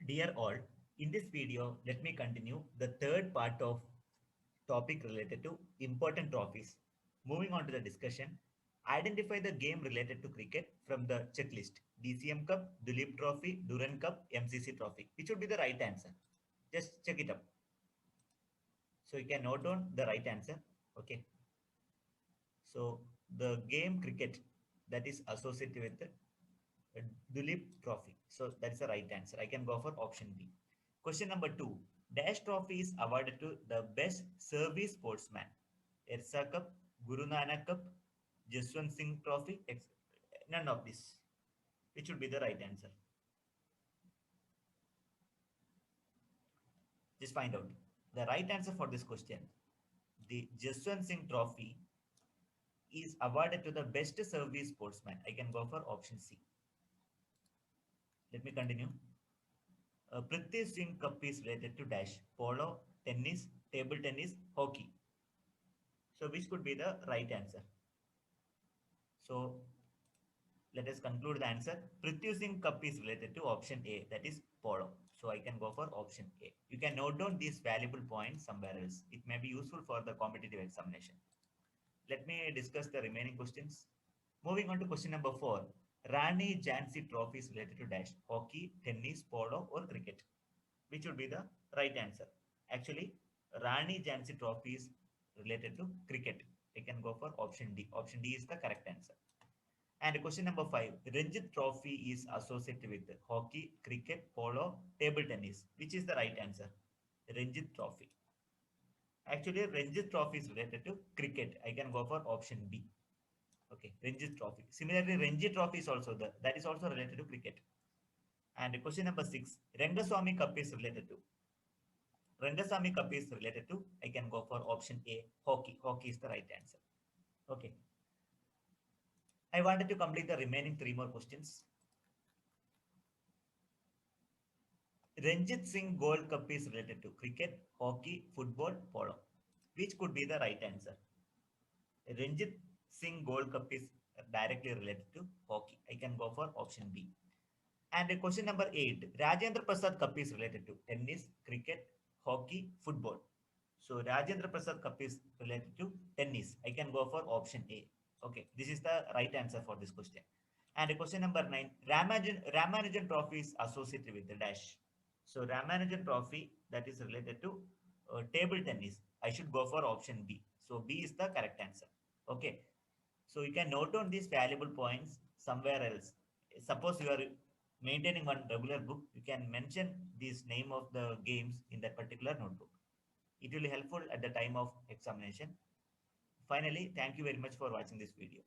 Dear all, in this video, let me continue the third part of topic related to important trophies. Moving on to the discussion, identify the game related to cricket from the checklist. DCM Cup, Duleep Trophy, Duran Cup, MCC Trophy. Which would be the right answer? Just check it up. So you can note down the right answer. Okay. So the game cricket that is associated with the Duleep Trophy. So that's the right answer. I can go for option B. Question number two. Dash Trophy is awarded to the best service sportsman. Irsa Cup, Guru Nanak Cup, Jaswant Singh Trophy, none of this. Which would be the right answer? Just find out. The right answer for this question, the Jaswant Singh Trophy is awarded to the best service sportsman. I can go for option C. Let me continue. Prithvi Singh Cup is related to dash, polo, tennis, table tennis, hockey. So which could be the right answer? So let us conclude the answer. Prithvi Singh Cup is related to option A, that is polo. So I can go for option A. You can note down these valuable points somewhere else. It may be useful for the competitive examination. Let me discuss the remaining questions. Moving on to question number 4. Rani Jhansi Trophy is related to dash, hockey, tennis, polo, or cricket. Which would be the right answer? Actually, Rani Jhansi Trophy is related to cricket. I can go for option D. Option D is the correct answer. And question number 5. Ranjit Trophy is associated with hockey, cricket, polo, table tennis. Which is the right answer? Ranjit Trophy. Actually, Ranjit Trophy is related to cricket. I can go for option B. Okay, Ranjit Trophy. Similarly, Ranji Trophy is also the that is also related to cricket. And question number 6, Rangaswamy Cup is related to. Rangaswamy Cup is related to. I can go for option A, hockey. Hockey is the right answer. Okay. I wanted to complete the remaining three more questions. Ranjit Singh Gold Cup is related to cricket, hockey, football, polo. Which could be the right answer? Ranjit Singh Gold Cup is directly related to hockey. I can go for option B. And question number 8, Rajendra Prasad Cup is related to tennis, cricket, hockey, football. So Rajendra Prasad Cup is related to tennis. I can go for option A. Okay, this is the right answer for this question. And question number 9, Ramanujan Trophy is associated with the dash. So Ramanujan Trophy that is related to table tennis. I should go for option B. So B is the correct answer. Okay. So you can note down these valuable points somewhere else. Suppose you are maintaining one regular book, you can mention this name of the games in that particular notebook. It will be helpful at the time of examination. Finally, thank you very much for watching this video.